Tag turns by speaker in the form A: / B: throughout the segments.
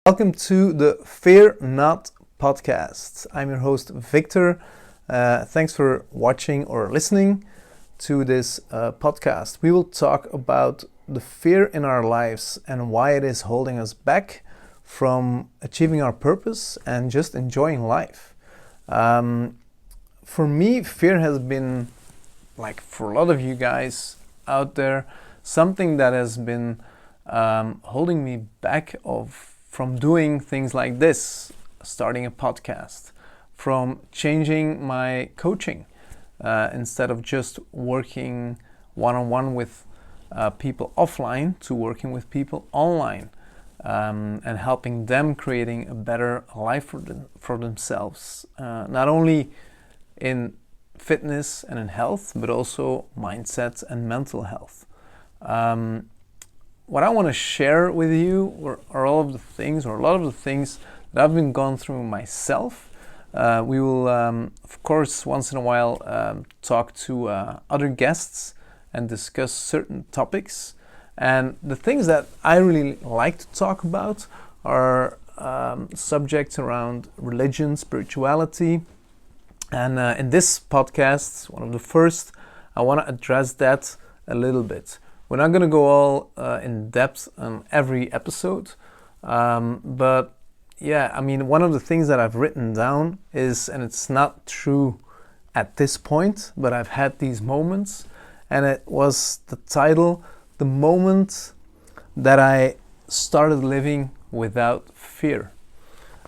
A: Welcome to the Fear Not podcast. I'm your host, Victor. Thanks for watching or listening to this podcast. We will talk about the fear in our lives and why it is holding us back from achieving our purpose and just enjoying life. For me, fear has been, like for a lot of you guys out there, something that has been holding me back from doing things like this, starting a podcast, from changing my coaching instead of just working one-on-one with people offline to working with people online and helping them creating a better life for themselves, not only in fitness and in health, but also mindset and mental health. What I want to share with you are all of the things, or a lot of the things that I've been gone through myself. We will, of course, once in a while talk to other guests and discuss certain topics. And the things that I really like to talk about are subjects around religion, spirituality. And in this podcast, one of the first, I want to address that a little bit. We're not going to go all in depth on every episode, but yeah, I mean, one of the things that I've written down is, and it's not true at this point, but I've had these moments, and it was the title, The Moment That I Started Living Without Fear.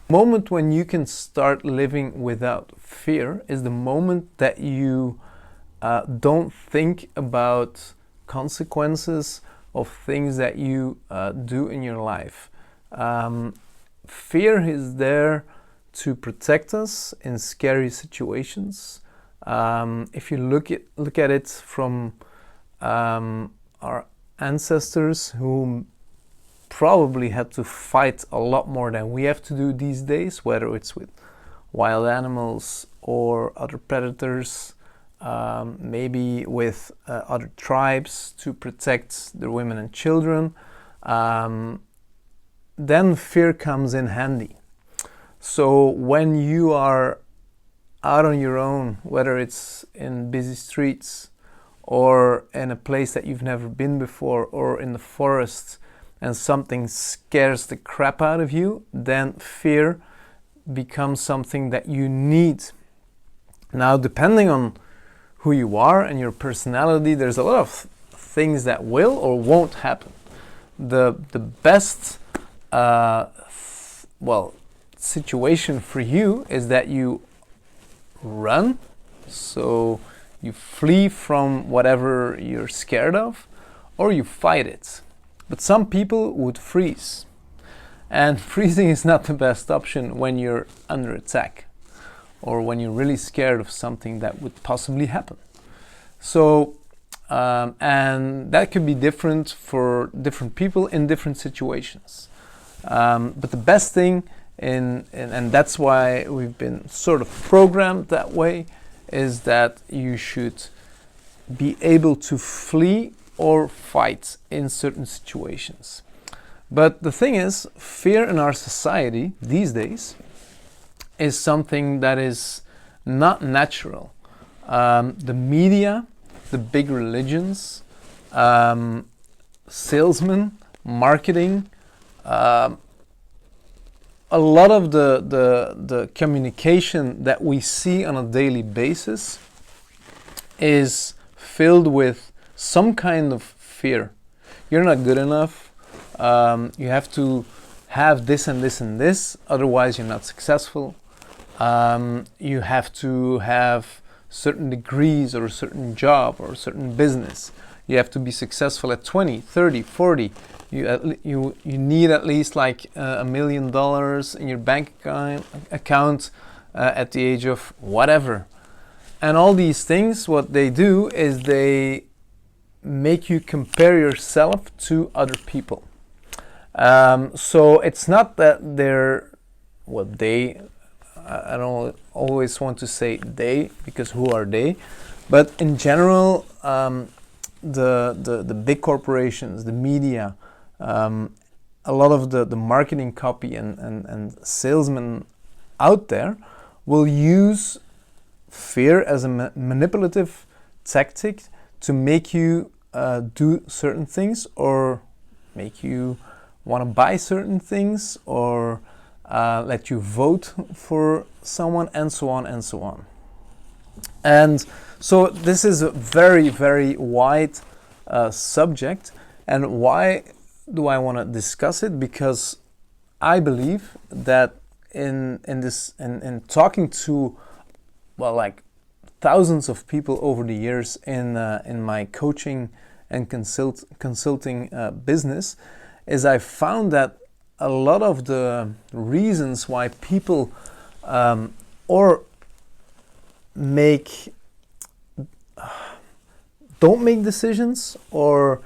A: The moment when you can start living without fear is the moment that you don't think about consequences of things that you do in your life. Fear is there to protect us in scary situations. If you look at it from our ancestors, who probably had to fight a lot more than we have to do these days, whether it's with wild animals or other predators, maybe with other tribes to protect their women and children, then fear comes in handy. So when you are out on your own, whether it's in busy streets or in a place that you've never been before, or in the forest, and something scares the crap out of you, then fear becomes something that you need. Now, depending on who you are and your personality, there's a lot of things that will or won't happen. The best situation for you is that you run, so you flee from whatever you're scared of, or you fight it. But some people would freeze, and freezing is not the best option when you're under attack, or when you're really scared of something that would possibly happen. So, and that could be different for different people in different situations. But the best thing, and that's why we've been sort of programmed that way, is that you should be able to flee or fight in certain situations. But the thing is, fear in our society these days is something that is not natural. The media, the big religions, salesmen, marketing, a lot of the communication that we see on a daily basis is filled with some kind of fear. You're not good enough. You have to have this and this and this, otherwise you're not successful. You have to have certain degrees or a certain job or a certain business. You have to be successful at 20, 30, 40. You need at least like $1 million in your bank account at the age of whatever. And all these things, what they do is they make you compare yourself to other people. So it's not that I don't always want to say they, because who are they? But in general, the big corporations, the media, a lot of the marketing copy and salesmen out there will use fear as a manipulative tactic to make you do certain things, or make you want to buy certain things, or let you vote for someone, and so on and so on. And so this is a very, very wide subject. And why do I want to discuss it? Because I believe that in talking to, well, like thousands of people over the years in my coaching and consulting business, is I found that a lot of the reasons why people or don't make decisions, or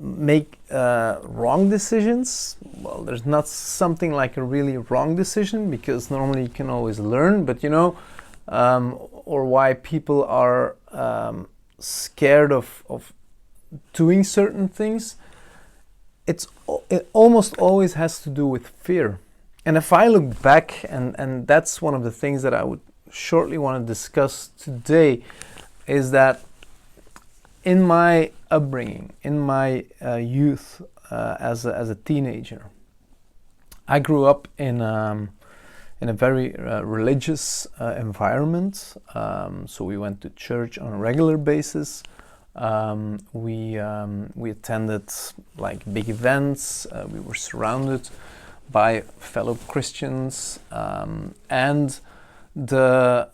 A: make wrong decisions. Well, there's not something like a really wrong decision, because normally you can always learn, but or why people are scared of doing certain things. It almost always has to do with fear. And if I look back, and that's one of the things that I would shortly want to discuss today, is that in my upbringing, in my youth, as a teenager, I grew up in a very religious environment. So we went to church on a regular basis. We attended like big events. We were surrounded by fellow Christians, and the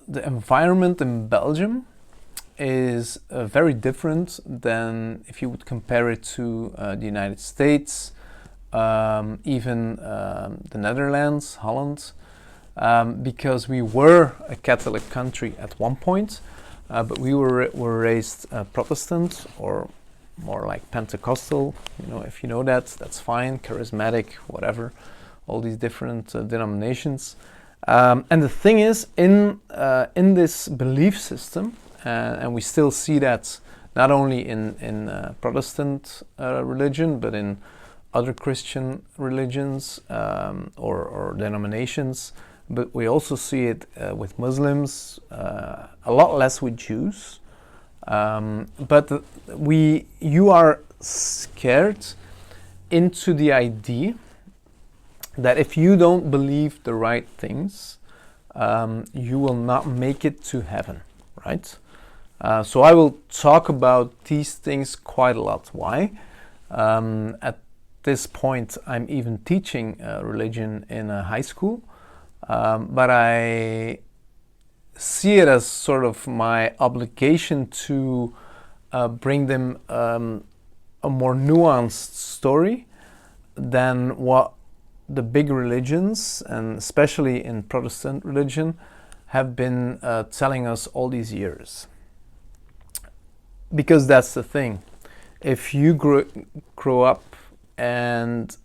A: environment in Belgium is very different than if you would compare it to the United States, even the Netherlands, Holland, because we were a Catholic country at one point, but we were raised Protestant, or more like Pentecostal. If you know that, that's fine. Charismatic, whatever, all these different denominations. And the thing is, in this belief system, and we still see that not only in Protestant religion, but in other Christian religions or denominations. But we also see it with Muslims, a lot less with Jews. But you are scared into the idea that if you don't believe the right things, you will not make it to heaven, right? So I will talk about these things quite a lot. Why? At this point, I'm even teaching religion in a high school, but I see it as sort of my obligation to bring them a more nuanced story than what the big religions, and especially in Protestant religion, have been telling us all these years. Because that's the thing. If you grow up and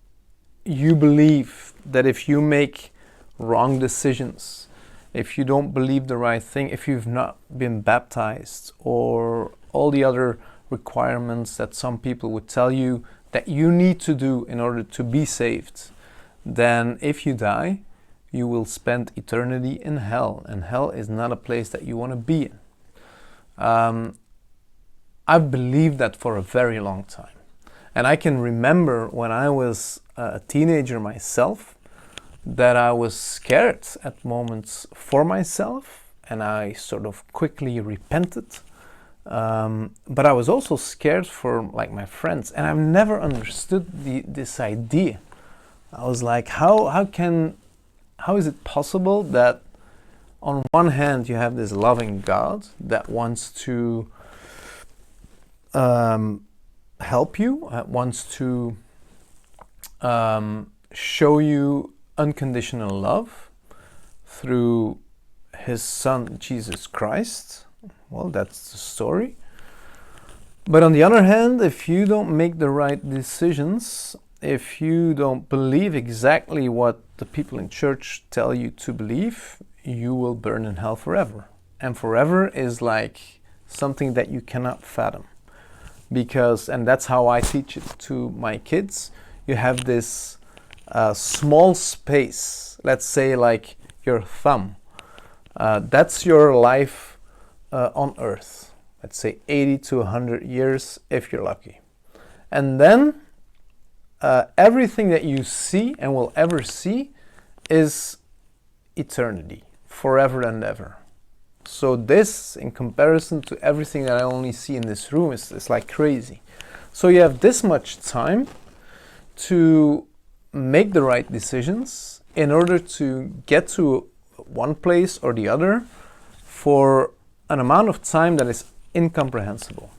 A: you believe that if you make wrong decisions, if you don't believe the right thing, if you've not been baptized, or all the other requirements that some people would tell you that you need to do in order to be saved, then if you die, you will spend eternity in hell. And hell is not a place that you want to be in. I've believed that for a very long time. And I can remember when I was a teenager myself, that I was scared at moments for myself, and I sort of quickly repented. But I was also scared for like my friends, and I've never understood this idea. I was like, how is it possible that on one hand you have this loving God that wants to help you, wants to show you unconditional love through his son Jesus Christ? Well, that's the story. But on the other hand, if you don't make the right decisions, if you don't believe exactly what the people in church tell you to believe, you will burn in hell forever. And forever is like something that you cannot fathom. And that's how I teach it to my kids. you have this small space, let's say like your thumb. That's your life on Earth. Let's say 80 to 100 years if you're lucky. And then everything that you see and will ever see is eternity, forever and ever. So this, in comparison to everything that I only see in this room, is like crazy. So you have this much time to make the right decisions in order to get to one place or the other for an amount of time that is incomprehensible.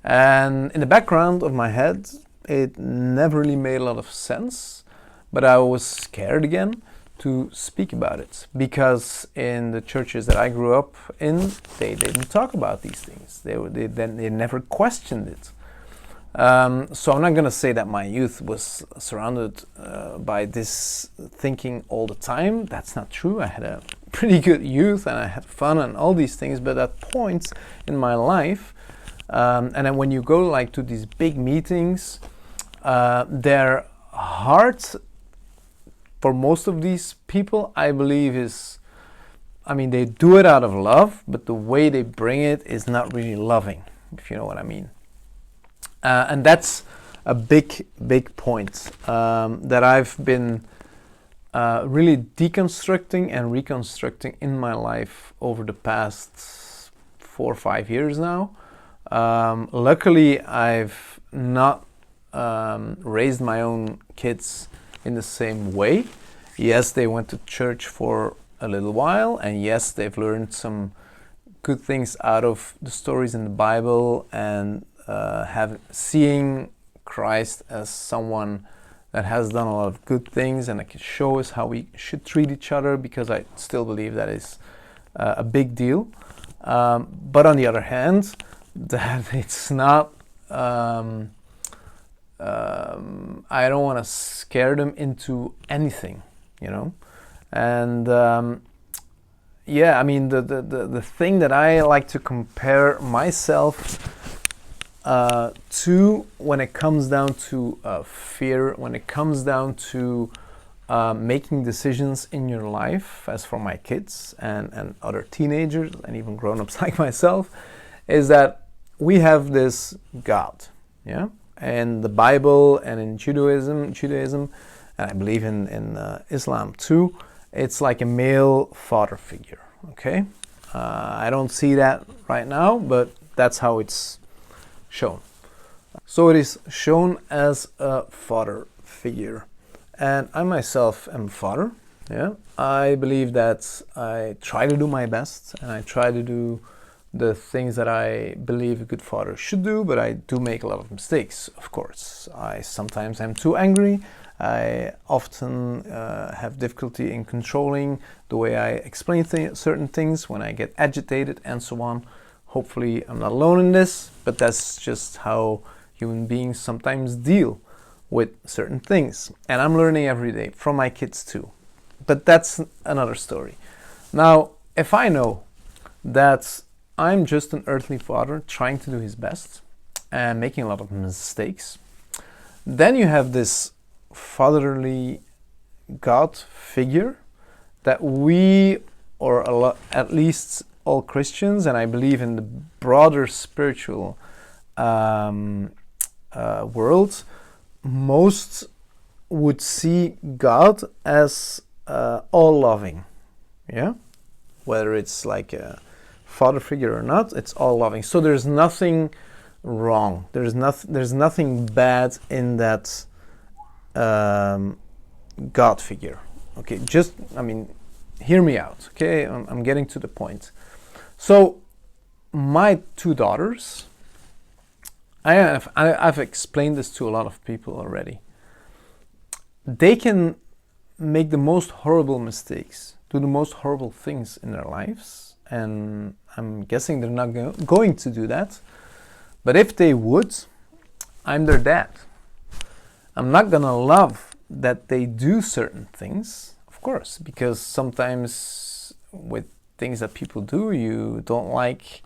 A: And in the background of my head, it never really made a lot of sense, but I was scared again to speak about it, because in the churches that I grew up in, they didn't talk about these things. They never questioned it. So I'm not going to say that my youth was surrounded by this thinking all the time. That's not true. I had a pretty good youth and I had fun and all these things, but at points in my life, and then when you go like to these big meetings, their heart for most of these people, I believe, is, I mean, they do it out of love, but the way they bring it is not really loving, if you know what I mean. And that's a big point that I've been really deconstructing and reconstructing in my life over the past 4 or 5 years now. Luckily, I've not raised my own kids in the same way. Yes, they went to church for a little while, and yes, they've learned some good things out of the stories in the Bible, and seeing Christ as someone that has done a lot of good things and that can show us how we should treat each other, because I still believe that is a big deal. But on the other hand, that it's not I don't want to scare them into anything, you know. And yeah, I mean, the thing that I like to compare myself to when it comes down to fear, when it comes down to making decisions in your life, as for my kids and other teenagers and even grown-ups like myself, is that we have this God, yeah? And the Bible and in Judaism, and I believe in Islam too, it's like a male father figure, okay? I don't see that right now, but that's how it's shown. So it is shown as a father figure. And I myself am a father, yeah? I believe that I try to do my best, and I try to do the things that I believe a good father should do, but I do make a lot of mistakes, of course. I sometimes am too angry. I often have difficulty in controlling the way I explain certain things when I get agitated and so on. Hopefully I'm not alone in this, but that's just how human beings sometimes deal with certain things. And I'm learning every day from my kids too. But that's another story. Now, if I know that I'm just an earthly father trying to do his best and making a lot of mistakes, then you have this fatherly God figure that we, or at least all Christians, and I believe in the broader spiritual world, most would see God as all loving, yeah? Whether it's like a father figure or not, it's all loving. So there's nothing wrong. There's nothing bad in that God figure. Okay, just, I mean, hear me out. Okay, I'm getting to the point. So my 2 daughters, I've explained this to a lot of people already. They can make the most horrible mistakes, do the most horrible things in their lives, and I'm guessing they're not going to do that. But if they would, I'm their dad. I'm not gonna love that they do certain things, of course, because sometimes with things that people do, you don't like,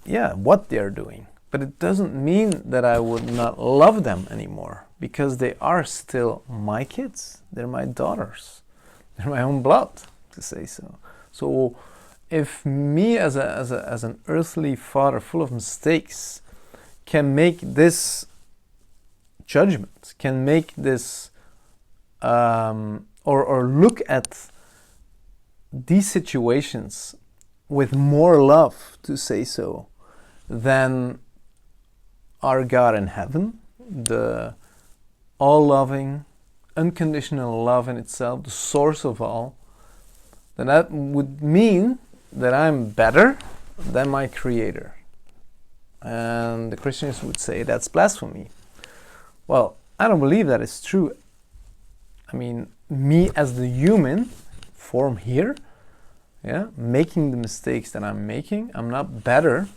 A: what they're doing. But it doesn't mean that I would not love them anymore, because they are still my kids. They're my daughters. They're my own blood, to say so. So if me as an earthly father full of mistakes can make this judgment, can make this or look at these situations with more love, to say so, than our God in heaven, the all-loving, unconditional love in itself, the source of all, then that would mean that I'm better than my Creator. And the Christians would say that's blasphemy. Well, I don't believe that is true. I mean, me as the human form here, making the mistakes that I'm making, I'm not better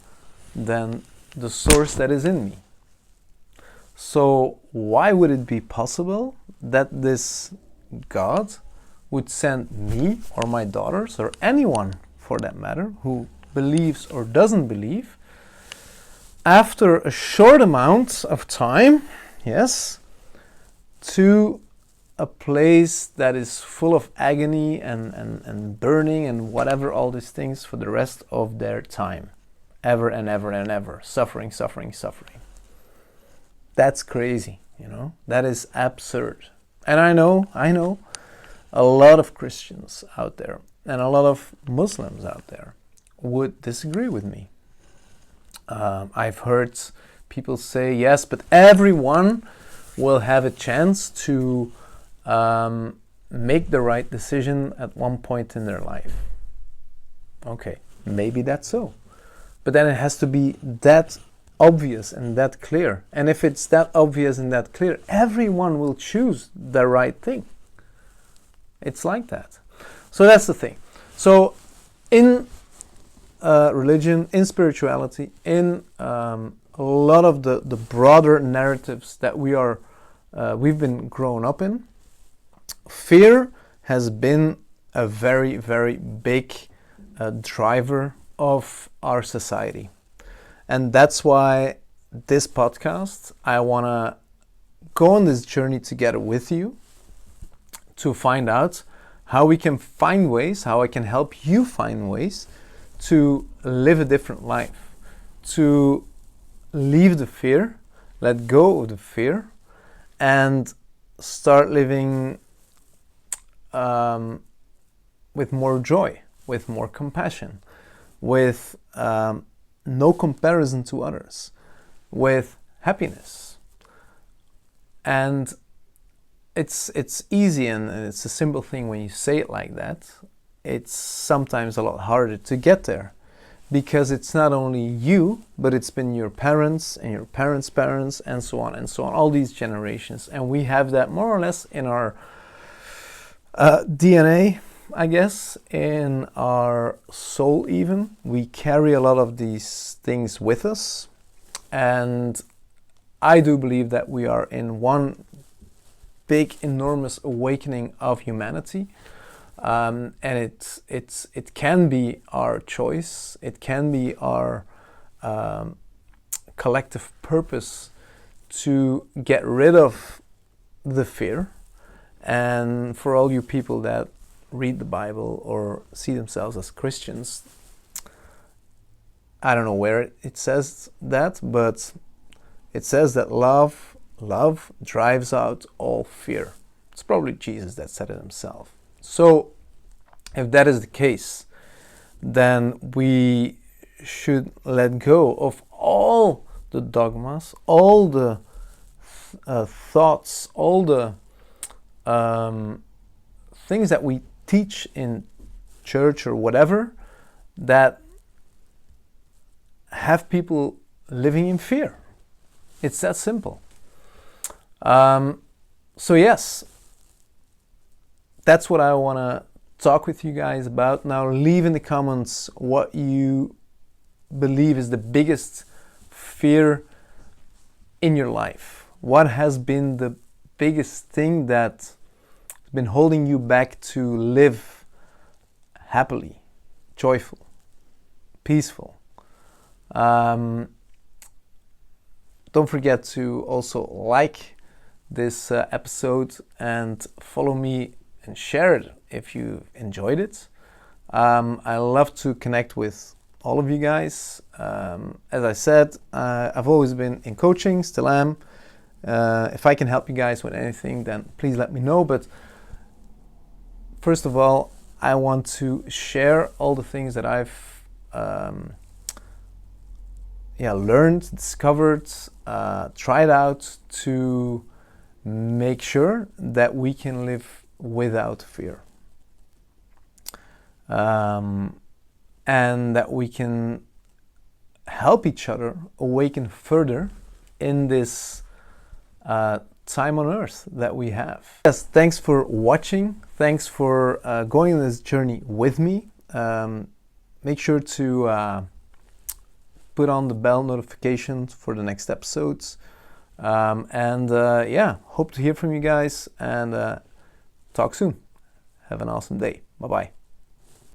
A: than the source that is in me. So why would it be possible that this God would send me or my daughters, or anyone for that matter, who believes or doesn't believe, after a short amount of time, to a place that is full of agony and burning and whatever, all these things, for the rest of their time, ever and ever and ever, suffering. That's crazy, that is absurd. And I know a lot of Christians out there and a lot of Muslims out there would disagree with me. I've heard people say, yes, but everyone will have a chance to make the right decision at one point in their life. Okay, maybe that's so. But then it has to be that obvious and that clear. And if it's that obvious and that clear, everyone will choose the right thing. It's like that. So that's the thing. So in religion, in spirituality, in a lot of the broader narratives that we've been grown up in, fear has been a very, very big driver of our society. And that's why this podcast, I want to go on this journey together with you to find out how we can find ways, how I can help you find ways to live a different life, to leave the fear, let go of the fear, and start living with more joy, with more compassion, with no comparison to others, with happiness. And it's easy and it's a simple thing when you say it like that. It's sometimes a lot harder to get there, because it's not only you, but it's been your parents and your parents' parents and so on, all these generations. And we have that more or less in our DNA, I guess, in our soul even. We carry a lot of these things with us. And I do believe that we are in one big, enormous awakening of humanity. And it can be our choice. It can be our collective purpose to get rid of the fear. And for all you people that read the Bible or see themselves as Christians, I don't know where it says that, but it says that love drives out all fear. It's probably Jesus that said it himself. So if that is the case, then we should let go of all the dogmas, all the thoughts, all the things that we teach in church or whatever that have people living in fear. It's that simple. So yes, that's what I want to talk with you guys about. Now leave in the comments what you believe is the biggest fear in your life. What has been the biggest thing that's been holding you back to live happily, joyful, peaceful? Don't forget to also like this episode and follow me and share it if you enjoyed it. I love to connect with all of you guys. As I said, I've always been in coaching, still am. If I can help you guys with anything, then please let me know. But first of all, I want to share all the things that I've learned, discovered, tried out to make sure that we can live without fear. And that we can help each other awaken further in this time on earth that we have. Yes, thanks for watching. Thanks for going on this journey with me. Make sure to put on the bell notifications for the next episodes. Hope to hear from you guys and talk soon. Have an awesome day. Bye-bye.